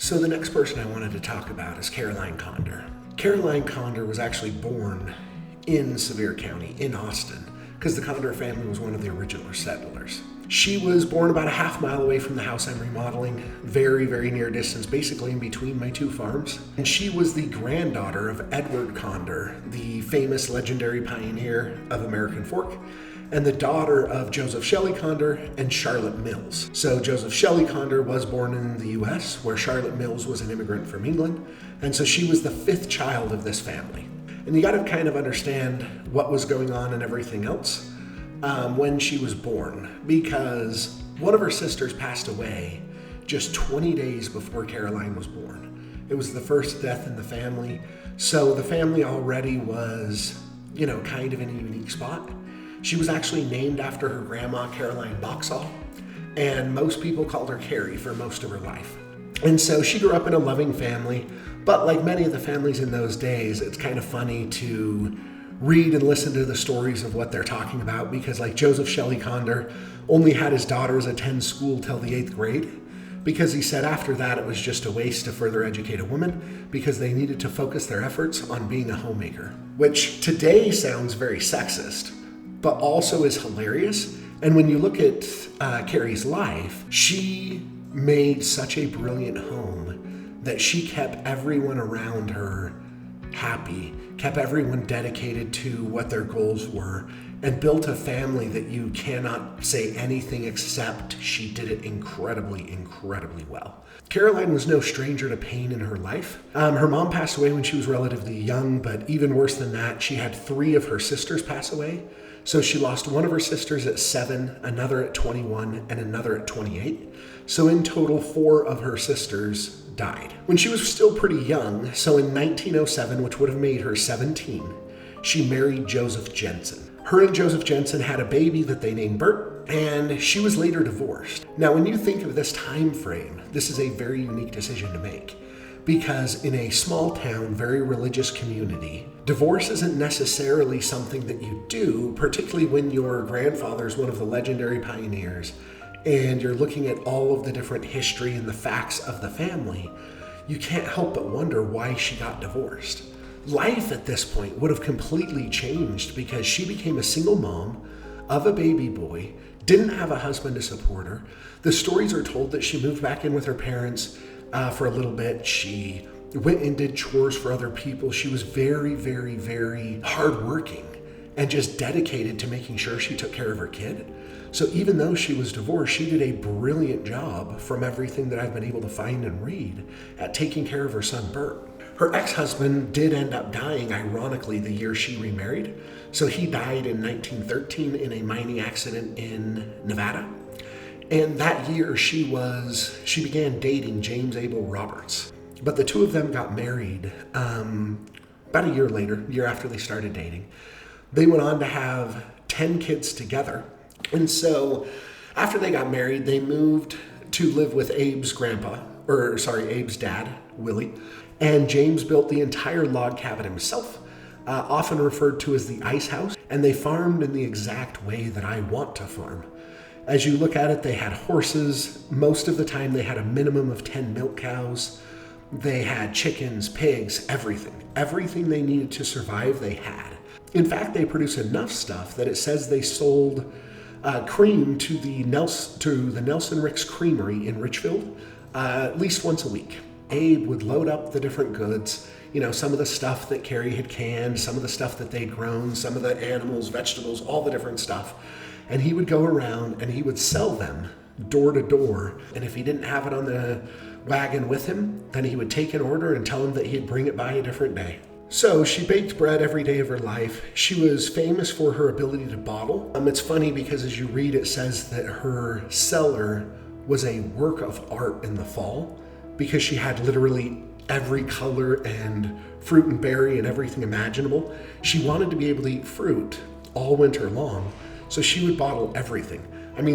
So the next person I wanted to talk about is Caroline Conder. Caroline Conder was actually born in Sevier County, in Austin, because the Conder family was one of the original settlers. She was born about a half mile away from the house I'm remodeling, very, very near distance, basically in between my two farms. And she was the granddaughter of Edward Conder, the famous legendary pioneer of American Fork, and the daughter of Joseph Shelley Conder and Charlotte Mills. So Joseph Shelley Conder was born in the US, where Charlotte Mills was an immigrant from England. And so she was the fifth child of this family. And you gotta kind of understand what was going on and everything else when she was born, because one of her sisters passed away just 20 days before Caroline was born. It was the first death in the family. So the family already was, kind of in a unique spot. She was actually named after her grandma, Caroline Boxall, and most people called her Carrie for most of her life. And so she grew up in a loving family, but like many of the families in those days, it's kind of funny to read and listen to the stories of what they're talking about, because like Joseph Shelley Conder only had his daughters attend school till the 8th grade, because he said after that it was just a waste to further educate a woman, because they needed to focus their efforts on being a homemaker, which today sounds very sexist, but also is hilarious. And when you look at Carrie's life, she made such a brilliant home that she kept everyone around her happy, kept everyone dedicated to what their goals were, and built a family that you cannot say anything except she did it incredibly, incredibly well. Caroline was no stranger to pain in her life. Her mom passed away when she was relatively young, but even worse than that, she had 3 of her sisters pass away. So she lost one of her sisters at 7, another at 21, and another at 28. So in total, 4 of her sisters died when she was still pretty young. So in 1907, which would have made her 17, she married Joseph Jensen. Her and Joseph Jensen had a baby that they named Bert, and she was later divorced. Now, when you think of this time frame, this is a very unique decision to make, because in a small town, very religious community, divorce isn't necessarily something that you do, particularly when your grandfather is one of the legendary pioneers and you're looking at all of the different history and the facts of the family. You can't help but wonder why she got divorced. Life at this point would have completely changed, because she became a single mom of a baby boy, didn't have a husband to support her. The stories are told that she moved back in with her parents for a little bit. She went and did chores for other people. She was very, very, very hardworking and just dedicated to making sure she took care of her kid. So even though she was divorced, she did a brilliant job, from everything that I've been able to find and read, at taking care of her son, Bert. Her ex-husband did end up dying, ironically, the year she remarried. So he died in 1913 in a mining accident in Nevada. And that year she began dating James Abel Roberts. But the two of them got married about a year later, year after they started dating. They went on to have 10 kids together. And so after they got married, they moved to live with Abe's dad, Willie. And James built the entire log cabin himself, often referred to as the ice house. And they farmed in the exact way that I want to farm. As you look at it, they had horses. Most of the time they had a minimum of 10 milk cows. They had chickens, pigs, everything. Everything they needed to survive, they had. In fact, they produced enough stuff that it says they sold cream to the Nelson Ricks Creamery in Richfield at least once a week. Abe would load up the different goods, some of the stuff that Carrie had canned, some of the stuff that they'd grown, some of the animals, vegetables, all the different stuff. And he would go around and he would sell them door to door. And if he didn't have it on the wagon with him, then he would take an order and tell him that he'd bring it by a different day. So she baked bread every day of her life. She was famous for her ability to bottle. It's funny because as you read, it says that her cellar was a work of art in the fall, because she had literally every color and fruit and berry and everything imaginable. She wanted to be able to eat fruit all winter long, so she would bottle everything.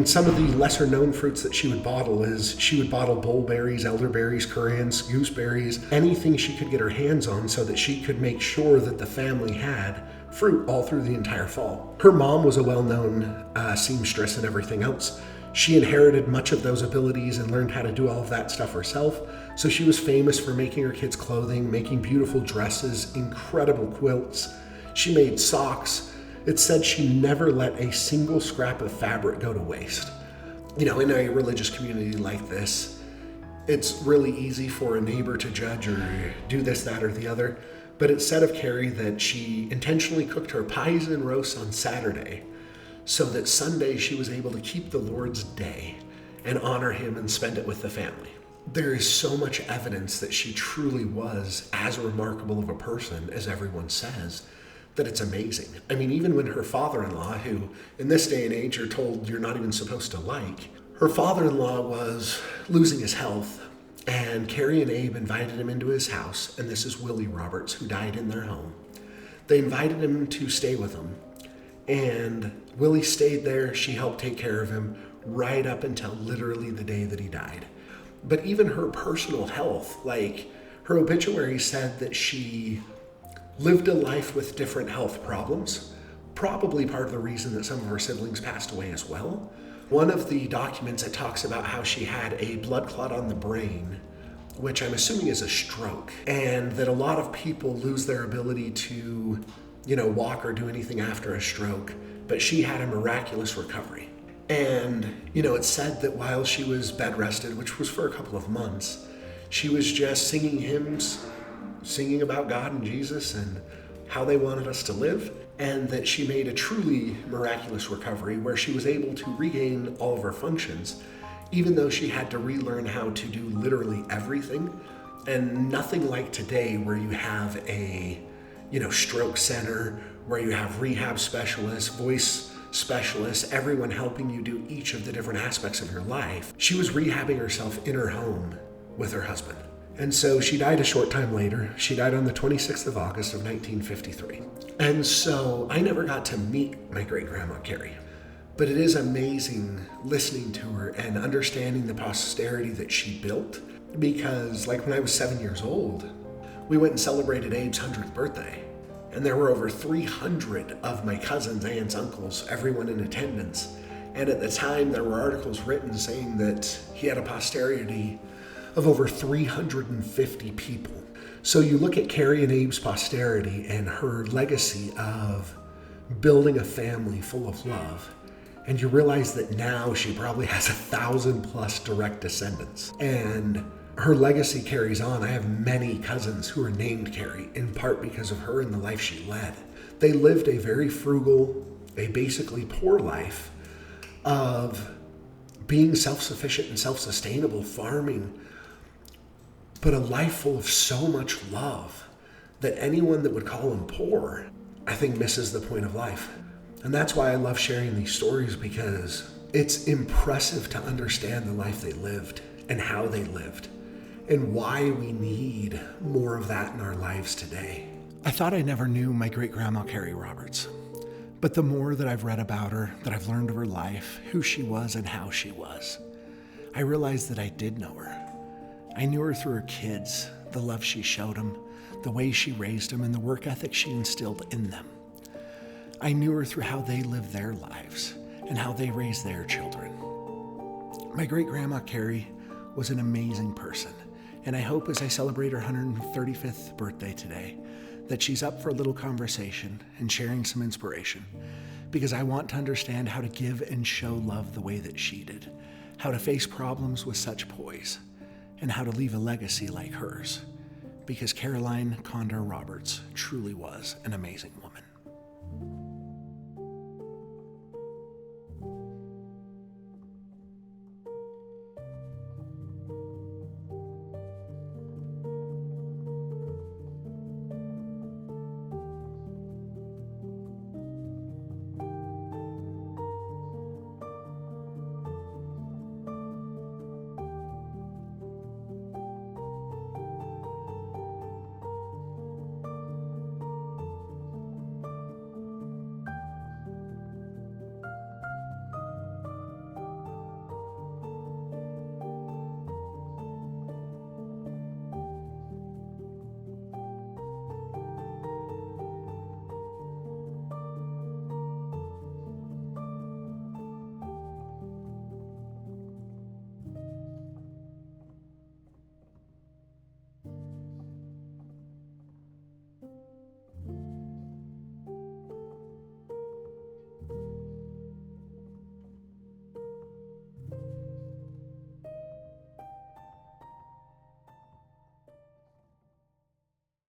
Some of the lesser known fruits that she would bottle is she would bottle bullberries, elderberries, currants, gooseberries, anything she could get her hands on, so that she could make sure that the family had fruit all through the entire fall. Her mom was a well-known seamstress and everything else. She inherited much of those abilities and learned how to do all of that stuff herself. So she was famous for making her kids clothing, making beautiful dresses, incredible quilts. She made socks. It said she never let a single scrap of fabric go to waste. In a religious community like this, it's really easy for a neighbor to judge or do this, that, or the other. But it's said of Carrie that she intentionally cooked her pies and roasts on Saturday so that Sunday she was able to keep the Lord's day and honor him and spend it with the family. There is so much evidence that she truly was as remarkable of a person as everyone says, that it's amazing. I mean, even when her father-in-law, who in this day and age you're told you're not even supposed to like, her father-in-law was losing his health, and Carrie and Abe invited him into his house, and this is Willie Roberts, who died in their home. They invited him to stay with them, and Willie stayed there. She helped take care of him right up until literally the day that he died. But even her personal health, like her obituary said that she lived a life with different health problems, probably part of the reason that some of her siblings passed away as well. One of the documents, it talks about how she had a blood clot on the brain, which I'm assuming is a stroke, and that a lot of people lose their ability to, walk or do anything after a stroke, but she had a miraculous recovery. And, it's said that while she was bed rested, which was for a couple of months, she was just singing hymns, singing about God and Jesus and how they wanted us to live, and that she made a truly miraculous recovery where she was able to regain all of her functions, even though she had to relearn how to do literally everything. And nothing like today where you have a, stroke center, where you have rehab specialists, voice specialists, everyone helping you do each of the different aspects of your life. She was rehabbing herself in her home with her husband. And so she died a short time later. She died on the 26th of August of 1953. And so I never got to meet my great-grandma Carrie. But it is amazing listening to her and understanding the posterity that she built. Because like when I was 7 years old, we went and celebrated Abe's 100th birthday. And there were over 300 of my cousins, aunts, uncles, everyone in attendance. And at the time, there were articles written saying that he had a posterity of over 350 people. So you look at Carrie and Abe's posterity and her legacy of building a family full of love, and you realize that now she probably has 1,000+ direct descendants. And her legacy carries on. I have many cousins who are named Carrie, in part because of her and the life she led. They lived a very frugal, a basically poor life of being self-sufficient and self-sustainable, farming, but a life full of so much love that anyone that would call them poor, I think, misses the point of life. And that's why I love sharing these stories, because it's impressive to understand the life they lived and how they lived and why we need more of that in our lives today. I thought I never knew my great-grandma Carrie Roberts, but the more that I've read about her, that I've learned of her life, who she was and how she was, I realized that I did know her. I knew her through her kids, the love she showed them, the way she raised them, and the work ethic she instilled in them. I knew her through how they lived their lives and how they raised their children. My great-grandma Carrie was an amazing person, and I hope as I celebrate her 135th birthday today that she's up for a little conversation and sharing some inspiration, because I want to understand how to give and show love the way that she did, how to face problems with such poise, and how to leave a legacy like hers, because Caroline Conder Roberts truly was an amazing woman.